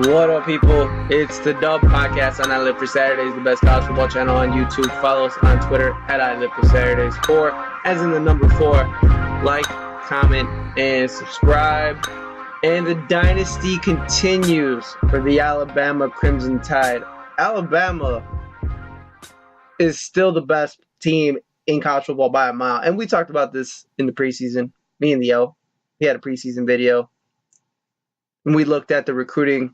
What up, people? It's the Dub Podcast on I Live for Saturdays, the best college football channel on YouTube. Follow us on Twitter at I Live for Saturdays. 4, as in the number 4. Like, comment, and subscribe. And the dynasty continues for the Alabama Crimson Tide. Alabama is still the best team in college football by a mile. And we talked about this in the preseason. Me and the O. He had a preseason video. And we looked at the recruiting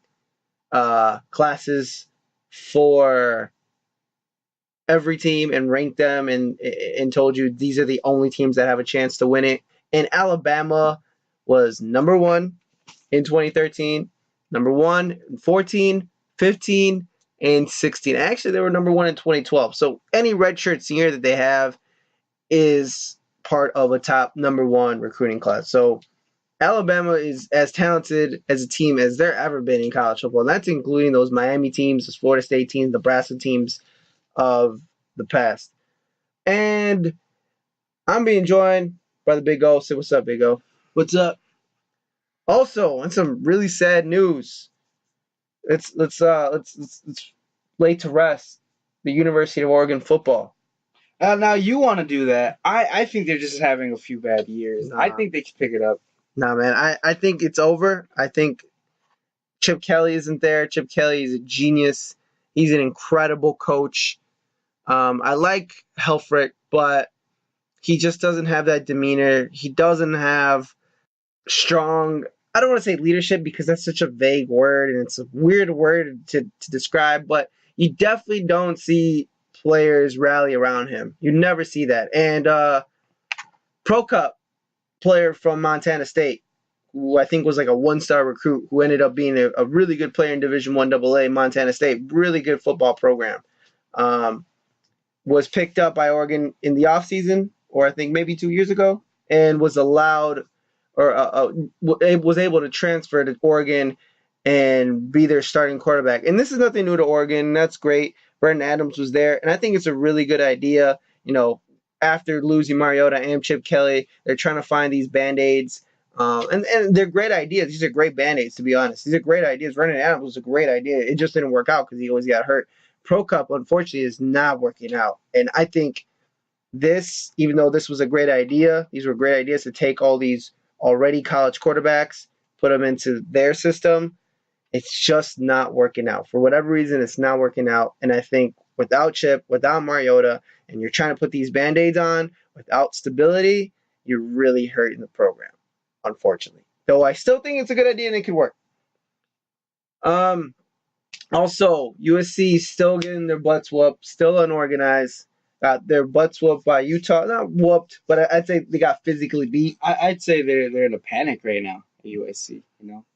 classes for every team and ranked them and told you these are the only teams that have a chance to win it. And Alabama was number 1 in 2013, number 1 in 14, 15, and 16. Actually, they were number 1 in 2012. So any redshirt senior that they have is part of a top number 1 recruiting class. So Alabama is as talented as a team as there ever been in college football. And that's including those Miami teams, those Florida State teams, Nebraska teams of the past. And I'm being joined by the Big O. Say what's up, Big O. What's up? Also, on some really sad news, let's lay to rest the University of Oregon football. Now you want to do that. I think they're just having a few bad years. Nah. I think they can pick it up. Nah, man. I think it's over. I think Chip Kelly isn't there. Chip Kelly is a genius. He's an incredible coach. I like Helfrich, but he just doesn't have that demeanor. He doesn't have strong, I don't want to say leadership because that's such a vague word and it's a weird word to describe, but you definitely don't see players rally around him. You never see that. And Pro Cup player from Montana State, who I think was like a 1-star recruit who ended up being a really good player in Division I AA, Montana State, really good football program, was picked up by Oregon in the offseason, or I think maybe 2 years ago, and was allowed or was able to transfer to Oregon and be their starting quarterback. And this is nothing new to Oregon. That's great. Brendan Adams was there, and I think it's a really good idea. You know, after losing Mariota and Chip Kelly, they're trying to find these Band-Aids. And they're great ideas. These are great Band-Aids, to be honest. These are great ideas. Brendan Adams was a great idea. It just didn't work out because he always got hurt. Pro Cup, unfortunately, is not working out. And I think this, even though this was a great idea, these were great ideas to take all these already college quarterbacks, put them into their system. It's just not working out. For whatever reason, it's not working out. And I think without Chip, without Mariota, and you're trying to put these Band-Aids on without stability, you're really hurting the program, unfortunately. Though I still think it's a good idea and it could work. Also, USC still getting their butts whooped, still unorganized. Got their butts whooped by Utah. Not whooped, but I'd say they got physically beat. I'd say they're in a panic right now at USC.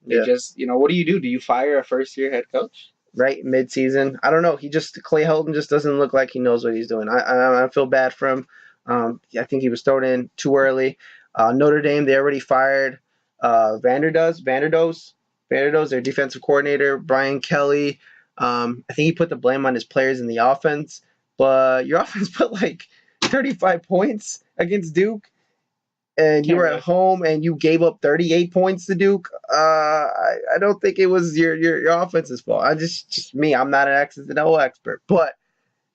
They just, what do? Do you fire a first-year head coach? Right, mid-season. I don't know. Clay Helton just doesn't look like he knows what he's doing. I feel bad for him. I think he was thrown in too early. Notre Dame, they already fired Vanderdoes, their defensive coordinator, Brian Kelly. I think he put the blame on his players in the offense. But your offense put like 35 points against Duke, and you were at home and you gave up 38 points to Duke. I don't think it was your offense's fault. Just me. I'm not an X's and O expert, but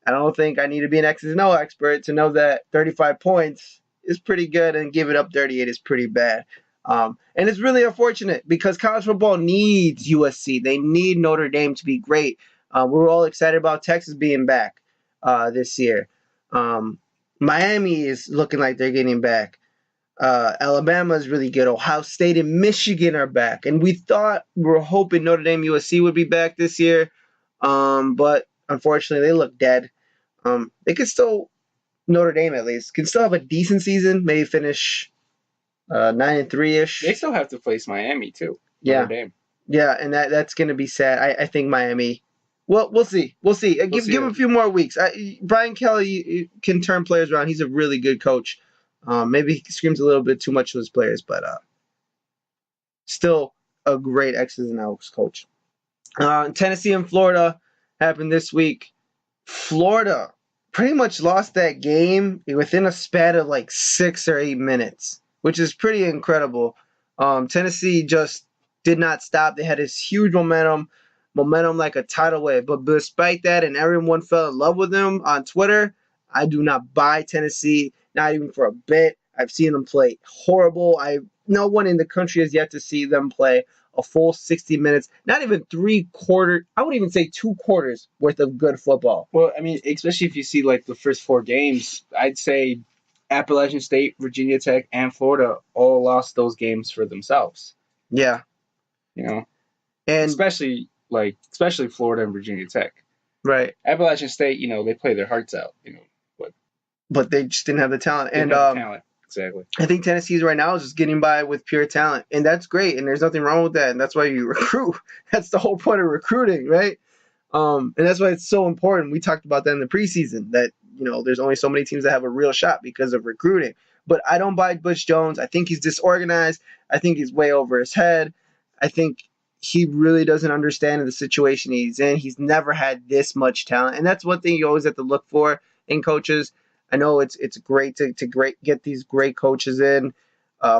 I don't think I need to be an X's and O expert to know that 35 points is pretty good and giving up 38 is pretty bad. And it's really unfortunate because college football needs USC. They need Notre Dame to be great. We were all excited about Texas being back this year. Miami is looking like they're getting back. Alabama is really good. Ohio State and Michigan are back. And we were hoping Notre Dame USC would be back this year. But unfortunately, they look dead. They could still, Notre Dame at least, can still have a decent season, maybe finish 9-3-ish. They still have to face Miami, too. Yeah. Notre Dame. Yeah, and that's going to be sad. I think Miami. Well, we'll see. Give him a few more weeks. Brian Kelly can turn players around. He's a really good coach. Maybe he screams a little bit too much to his players, but still a great X's and O's coach. Tennessee and Florida happened this week. Florida pretty much lost that game within a span of like 6 or 8 minutes, which is pretty incredible. Tennessee just did not stop. They had this huge momentum. momentum like a tidal wave. But despite that, and everyone fell in love with him on Twitter, I do not buy Tennessee, not even for a bit. I've seen them play horrible. No one in the country has yet to see them play a full 60 minutes, not even 3/4. I would even say 2/4 worth of good football. Well, I mean, especially if you see like the first 4 games, I'd say Appalachian State, Virginia Tech, and Florida all lost those games for themselves. Yeah. You know, and especially Florida and Virginia Tech. Right. Appalachian State, they play their hearts out. But they just didn't have the talent. Talent. Exactly. I think Tennessee's right now is just getting by with pure talent, and that's great. And there's nothing wrong with that. And that's why you recruit. That's the whole point of recruiting, right? And that's why it's so important. We talked about that in the preseason. That there's only so many teams that have a real shot because of recruiting. But I don't buy Butch Jones. I think he's disorganized. I think he's way over his head. I think he really doesn't understand the situation he's in. He's never had this much talent, and that's one thing you always have to look for in coaches. I know it's great to get these great coaches in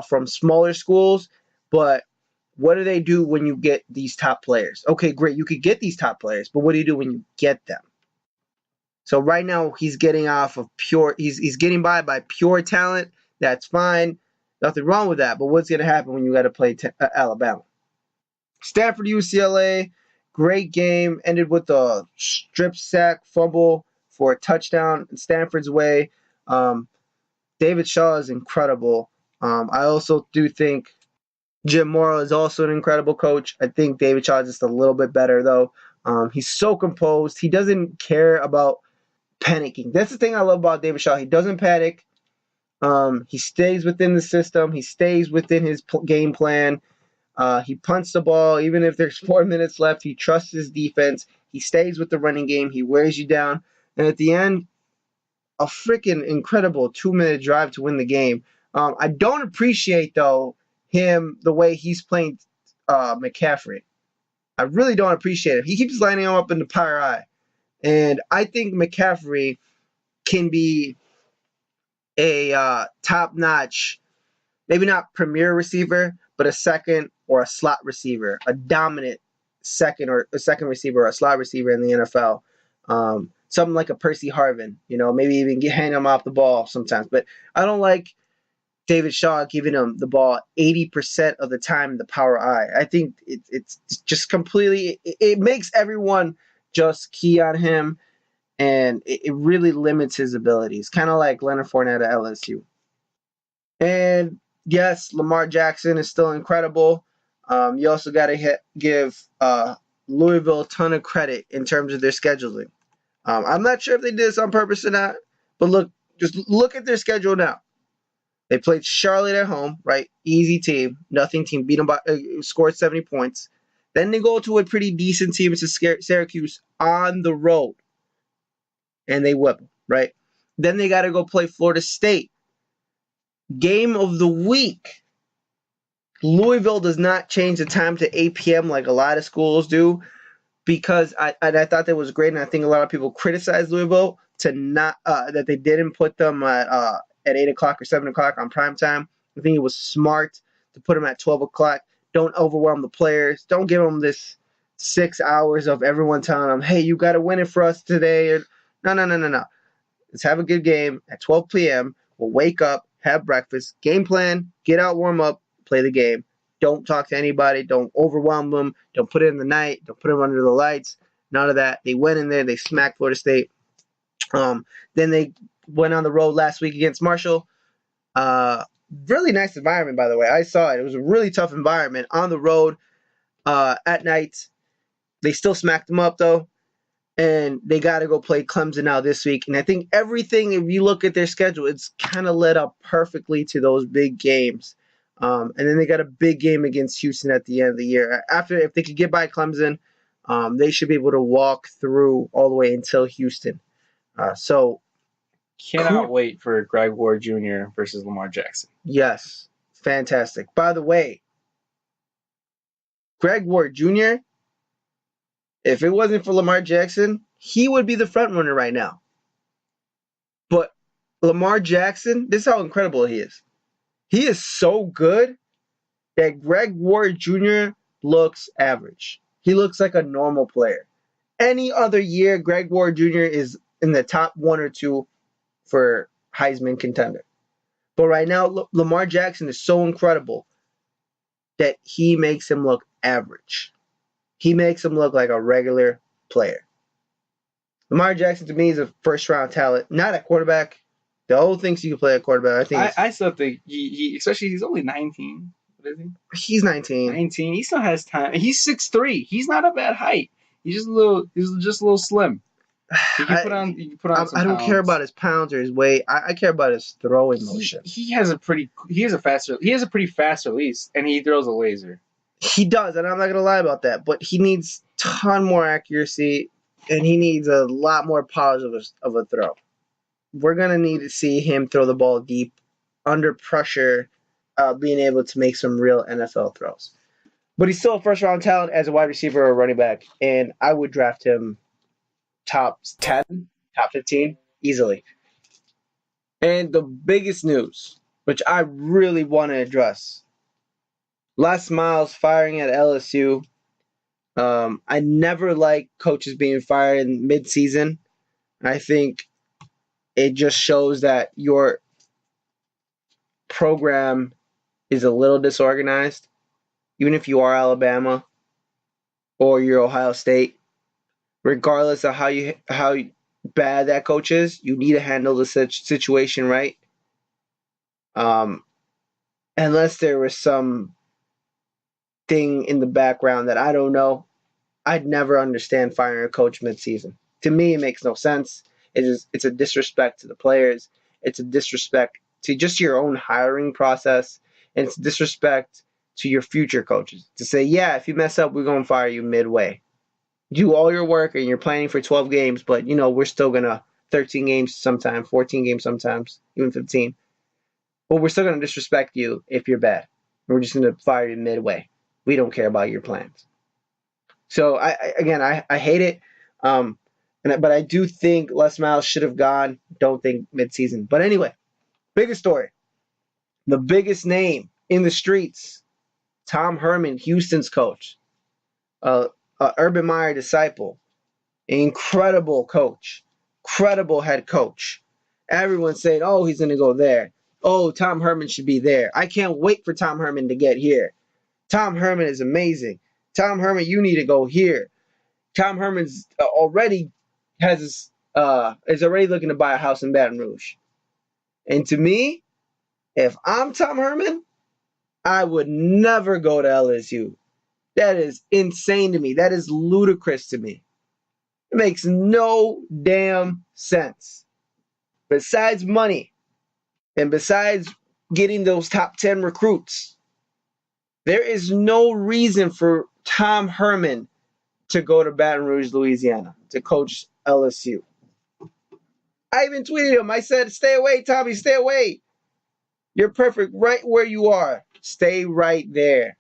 from smaller schools, but what do they do when you get these top players? Okay, great, you could get these top players, but what do you do when you get them? So right now he's getting off of he's getting by pure talent. That's fine, nothing wrong with that. But what's going to happen when you got to play Alabama? Stanford UCLA, great game, ended with a strip sack fumble for a touchdown in Stanford's way. David Shaw is incredible. I also do think Jim Morrow is also an incredible coach. I think David Shaw is just a little bit better, though. He's so composed. He doesn't care about panicking. That's the thing I love about David Shaw. He doesn't panic. He stays within the system. He stays within his game plan. He punts the ball. Even if there's 4 minutes left, he trusts his defense. He stays with the running game. He wears you down. And at the end, a freaking incredible 2-minute drive to win the game. I don't appreciate, though, the way he's playing McCaffrey. I really don't appreciate it. He keeps lining him up in the power eye. And I think McCaffrey can be a top-notch, maybe not premier receiver, but a second or a slot receiver, a dominant second receiver or a slot receiver in the NFL. Something like a Percy Harvin, maybe even hand him off the ball sometimes. But I don't like David Shaw giving him the ball 80% of the time in the power eye. I think it's just completely, it makes everyone just key on him, and it really limits his abilities, kind of like Leonard Fournette at LSU. And yes, Lamar Jackson is still incredible. You also got to give Louisville a ton of credit in terms of their scheduling. I'm not sure if they did this on purpose or not, but just look at their schedule now. They played Charlotte at home, right? Easy team, nothing team, beat them by scored 70 points. Then they go to a pretty decent team, it's Syracuse on the road, and they whip them, right? Then they got to go play Florida State. Game of the week. Louisville does not change the time to 8 p.m. like a lot of schools do, because I thought that was great, and I think a lot of people criticized Louisville to not that they didn't put them at 8 o'clock or 7 o'clock on prime time. I think it was smart to put them at 12 o'clock. Don't overwhelm the players. Don't give them this 6 hours of everyone telling them, hey, you got to win it for us today. No. Let's have a good game at 12 p.m. We'll wake up, have breakfast, game plan, get out, warm up, play the game. Don't talk to anybody. Don't overwhelm them. Don't put it in the night. Don't put them under the lights. None of that. They went in there. They smacked Florida State. Then they went on the road last week against Marshall. Really nice environment, by the way. I saw it. It was a really tough environment on the road at night. They still smacked them up, though. And they got to go play Clemson now this week. And I think everything, if you look at their schedule, it's kind of led up perfectly to those big games. And then they got a big game against Houston at the end of the year. If they could get by Clemson, they should be able to walk through all the way until Houston. Cannot wait for Greg Ward Jr. versus Lamar Jackson. Yes, fantastic. By the way, Greg Ward Jr., if it wasn't for Lamar Jackson, he would be the front runner right now. But Lamar Jackson, this is how incredible he is. He is so good that Greg Ward Jr. looks average. He looks like a normal player. Any other year, Greg Ward Jr. is in the top 1 or 2 for Heisman contender. But right now, Lamar Jackson is so incredible that he makes him look average. He makes him look like a regular player. Lamar Jackson to me is a first round talent, not at quarterback. The old thinks you can play at quarterback. I still think he especially he's only 19. What is he? He's 19. 19. He still has time. He's 6'3". He's not a bad height. He's just a little slim. He can put on some I don't pounds. care about his pounds or his weight. I care about his throwing motion. He has a pretty fast release, and he throws a laser. He does, and I'm not gonna lie about that. But he needs a ton more accuracy, and he needs a lot more powers of a throw. We're gonna need to see him throw the ball deep, under pressure, being able to make some real NFL throws. But he's still a first round talent as a wide receiver or running back, and I would draft him top 10, top 15 easily. And the biggest news, which I really want to address, Les Miles firing at LSU. I never like coaches being fired in mid-season. I think it just shows that your program is a little disorganized. Even if you are Alabama or you're Ohio State, regardless of how bad that coach is, you need to handle the situation right. Unless there was some thing in the background that I don't know, I'd never understand firing a coach midseason. To me, it makes no sense. It's a disrespect to the players. It's a disrespect to just your own hiring process, and it's disrespect to your future coaches to say, yeah, if you mess up, we're going to fire you midway. Do all your work and you're planning for 12 games, but, we're still going to 13 games sometimes, 14 games sometimes, even 15. But we're still going to disrespect you if you're bad. We're just going to fire you midway. We don't care about your plans. So, I hate it. But I do think Les Miles should have gone. Don't think midseason. But anyway, biggest story. The biggest name in the streets, Tom Herman, Houston's coach. Urban Meyer disciple. Incredible coach. Credible head coach. Everyone's saying, oh, he's going to go there. Oh, Tom Herman should be there. I can't wait for Tom Herman to get here. Tom Herman is amazing. Tom Herman, you need to go here. Tom Herman's is already looking to buy a house in Baton Rouge. And to me, if I'm Tom Herman, I would never go to LSU. That is insane to me. That is ludicrous to me. It makes no damn sense. Besides money, and besides getting those top 10 recruits, there is no reason for Tom Herman to go to Baton Rouge, Louisiana, to coach LSU. I even tweeted him. I said, stay away, Tommy, stay away. You're perfect right where you are. Stay right there.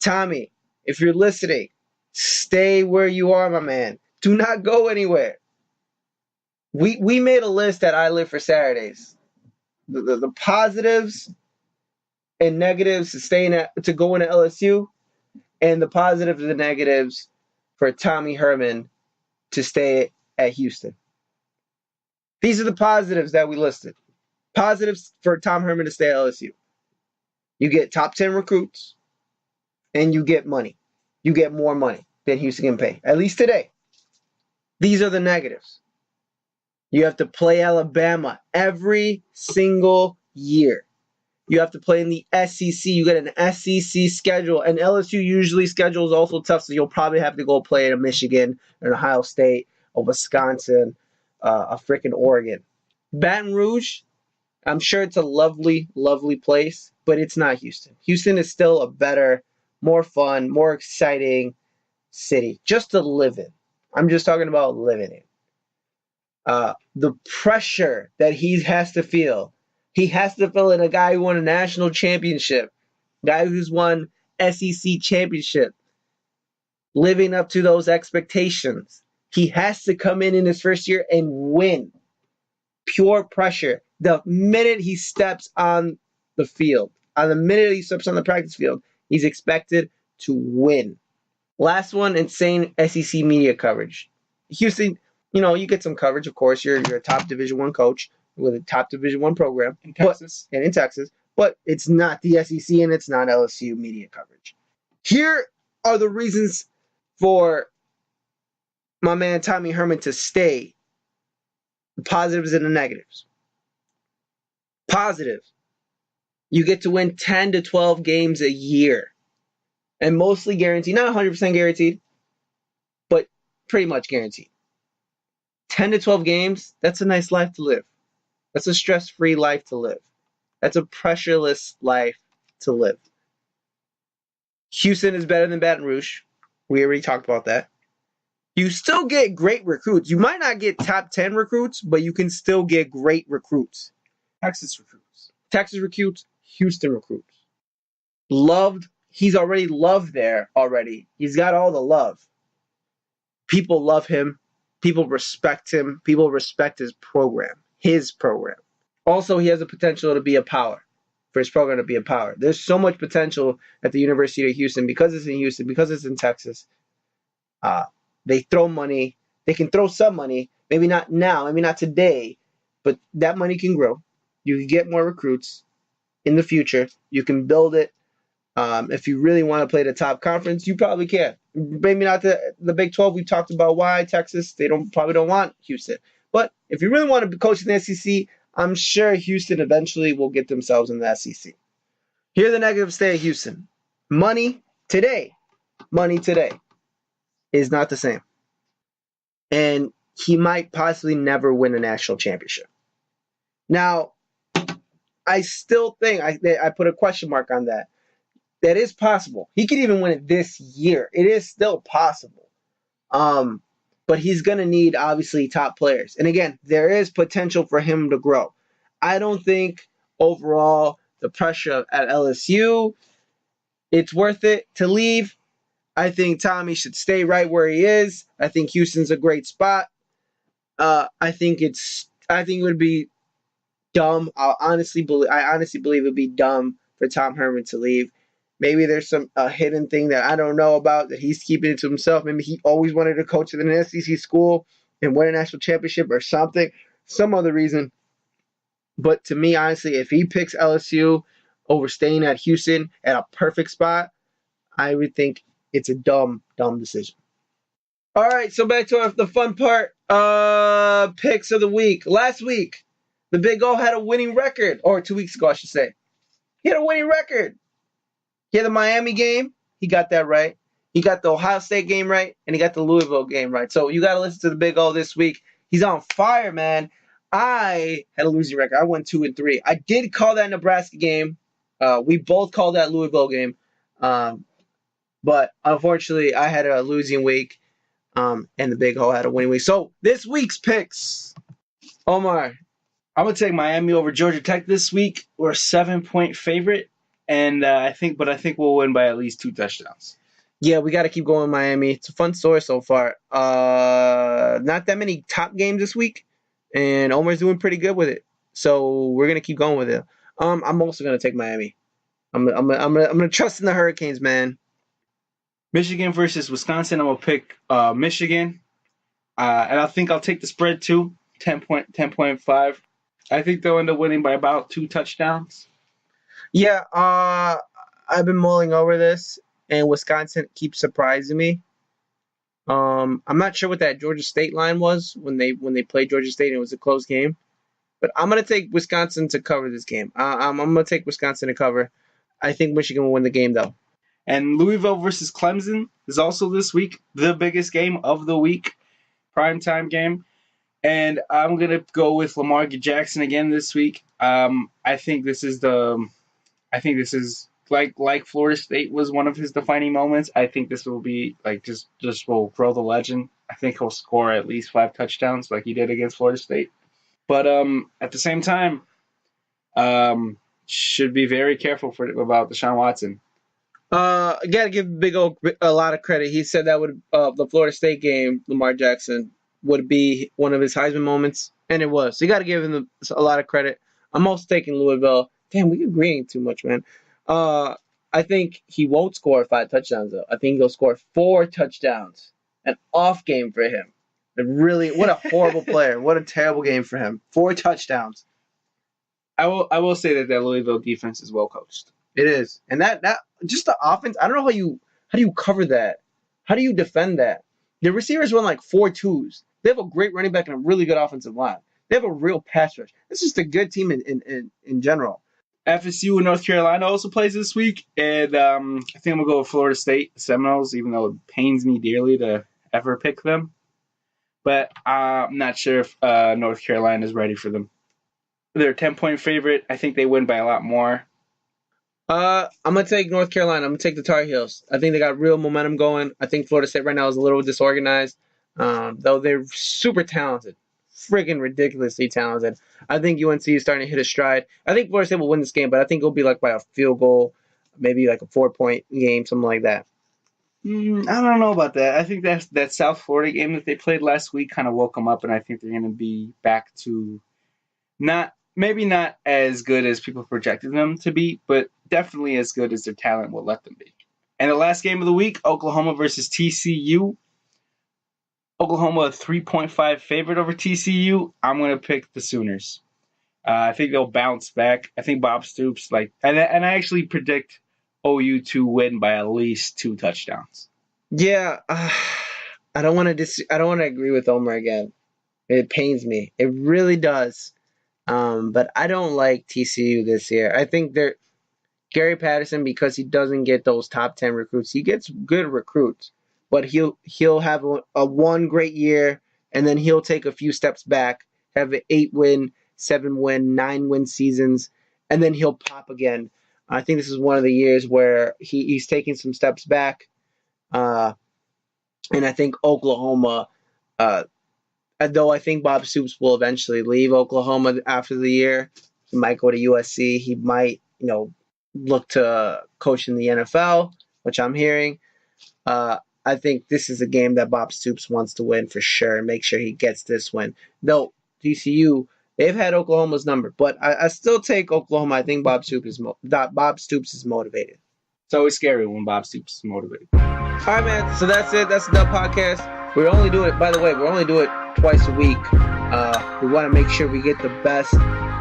Tommy, if you're listening, stay where you are, my man. Do not go anywhere. We made a list at I Live for Saturdays. The positives and negatives to going to LSU, and the positives and the negatives for Tommy Herman to stay at Houston. These are the positives that we listed. Positives for Tom Herman to stay at LSU. You get top 10 recruits, and you get money. You get more money than Houston can pay, at least today. These are the negatives. You have to play Alabama every single year. You have to play in the SEC. You get an SEC schedule, and LSU usually schedule is also tough, so you'll probably have to go play in a Michigan, an Ohio State, a Wisconsin, a freaking Oregon. Baton Rouge, I'm sure it's a lovely, lovely place, but it's not Houston. Houston is still a better, more fun, more exciting city just to live in. I'm just talking about living in. The pressure that he has to feel. He has to feel in a guy who won a national championship, guy who's won SEC championship, living up to those expectations. He has to come in his first year and win. Pure pressure. The minute he steps on the field, on the minute he steps on the practice field, he's expected to win. Last one, insane SEC media coverage. Houston, you get some coverage, of course. You're a top Division I coach with a top Division I program in Texas. And in Texas, but it's not the SEC and it's not LSU media coverage. Here are the reasons for my man Tommy Herman to stay. The positives and the negatives. Positive. You get to win 10 to 12 games a year. And mostly guaranteed. Not 100% guaranteed, but pretty much guaranteed. 10 to 12 games, that's a nice life to live. That's a stress-free life to live. That's a pressureless life to live. Houston is better than Baton Rouge. We already talked about that. You still get great recruits. You might not get top 10 recruits, but you can still get great recruits. Texas recruits, Houston recruits. Loved. He's already loved there already. He's got all the love. People love him. People respect him. People respect his program. Also, he has the potential to be a power. For his program to be a power. There's so much potential at the University of Houston because it's in Houston, because it's in Texas. They throw money. They can throw some money. Maybe not now, maybe not today, but that money can grow. You can get more recruits in the future. You can build it. If you really want to play the top conference, you probably can. Maybe not the Big 12. We talked about why Texas. They probably don't want Houston. But if you really want to be coaching the SEC, I'm sure Houston eventually will get themselves in the SEC. Here are the negatives today at Houston. Money today is not the same. And he might possibly never win a national championship. Now, I still think, I put a question mark on that. That is possible. He could even win it this year. It is still possible. But he's going to need, obviously, top players. And again, there is potential for him to grow. I don't think, overall, the pressure at LSU, it's worth it to leave. I think Tommy should stay right where he is. I think Houston's a great spot. I think it would be dumb. I honestly believe it would be dumb for Tom Herman to leave. Maybe there's some hidden thing that I don't know about that he's keeping it to himself. Maybe he always wanted to coach at an SEC school and win a national championship or something, some other reason. But to me, honestly, if he picks LSU over staying at Houston at a perfect spot, I would think it's a dumb decision. All right, so back to the fun part. Picks of the week. Last week, the Big O had a winning record, or 2 weeks ago, I should say. He had a winning record. He had the Miami game. He got that right. He got the Ohio State game right, and he got the Louisville game right. So you got to listen to the Big O this week. He's on fire, man. I had a losing record. I went 2-3. I did call that Nebraska game. We both called that Louisville game. But unfortunately, I had a losing week, and the Big O had a winning week. So this week's picks, Omar. I'm gonna take Miami over Georgia Tech this week. We're a 7-point favorite, and I think we'll win by at least 2 touchdowns. Yeah, we got to keep going, Miami. It's a fun story so far. Not that many top games this week, and Omar's doing pretty good with it. So we're gonna keep going with it. I'm also gonna take Miami. I'm gonna trust in the Hurricanes, man. Michigan versus Wisconsin. I'm gonna pick Michigan, and I think I'll take the spread too. 10.5. I think they'll end up winning by about 2 touchdowns. Yeah, I've been mulling over this, and Wisconsin keeps surprising me. I'm not sure what that Georgia State line was when they played Georgia State and it was a close game, but I'm gonna take Wisconsin to cover this game. I'm gonna take Wisconsin to cover. I think Michigan will win the game though. And Louisville versus Clemson is also this week, the biggest game of the week, primetime game. And I'm going to go with Lamar Jackson again this week. I think this is like Florida State was one of his defining moments. I think this will be like just will grow the legend. I think he'll score at least 5 touchdowns like he did against Florida State. But at the same time, should be very careful about Deshaun Watson. I gotta give Big O a lot of credit. He said that would the Florida State game, Lamar Jackson would be one of his Heisman moments, and it was. So you got to give him a lot of credit. I'm also taking Louisville. Damn, we agreeing too much, man. I think he won't score 5 touchdowns, though. I think he'll score 4 touchdowns. An off game for him. Really, what a horrible player. What a terrible game for him. 4 touchdowns. I will say that Louisville defense is well coached. It is. And that just the offense, I don't know how do you cover that? How do you defend that? The receivers run like 4-2s. They have a great running back and a really good offensive line. They have a real pass rush. It's just a good team in general. FSU and North Carolina also plays this week, and I think I'm going to go with Florida State Seminoles, even though it pains me dearly to ever pick them. But I'm not sure if North Carolina is ready for them. They're a 10-point favorite. I think they win by a lot more. I'm going to take North Carolina. I'm going to take the Tar Heels. I think they got real momentum going. I think Florida State right now is a little disorganized, though they're super talented. Friggin' ridiculously talented. I think UNC is starting to hit a stride. I think Florida State will win this game, but I think it'll be like by a field goal, maybe like a 4-point game, something like that. I don't know about that. I think that South Florida game that they played last week kind of woke them up, and I think they're going to be back to maybe not as good as people projected them to be, but definitely as good as their talent will let them be. And the last game of the week, Oklahoma versus TCU. Oklahoma a 3.5 favorite over TCU. I'm going to pick the Sooners. I think they'll bounce back. I think Bob Stoops and I actually predict OU to win by at least 2 touchdowns. Yeah, I don't want to agree with Omar again. It pains me. It really does. But I don't like TCU this year. I think they're Gary Patterson, because he doesn't get those top 10 recruits. He gets good recruits, but he'll have a one great year, and then he'll take a few steps back, have an 8-win, 7-win, 9-win seasons, and then he'll pop again. I think this is one of the years where he's taking some steps back, and I think Oklahoma, though I think Bob Stoops will eventually leave Oklahoma after the year. He might go to USC. He might, look to coach in the NFL, which I'm hearing. I think this is a game that Bob Stoops wants to win for sure and make sure he gets this win. Though TCU, they've had Oklahoma's number, but I still take Oklahoma. I think Bob Stoops is motivated. It's always scary when Bob Stoops is motivated. All right, man. So that's it. That's the podcast. We're only doing it twice a week. We want to make sure we get the best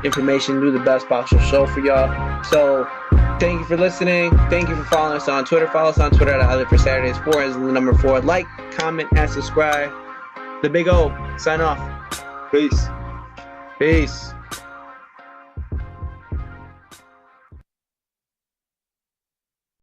information, do the best possible show for y'all. So thank you for listening. Thank you for following us on Twitter. Follow us on Twitter at Highlight for Saturdays. 4 is the number 4. Like, comment, and subscribe. The Big O. Sign off. Peace. Peace.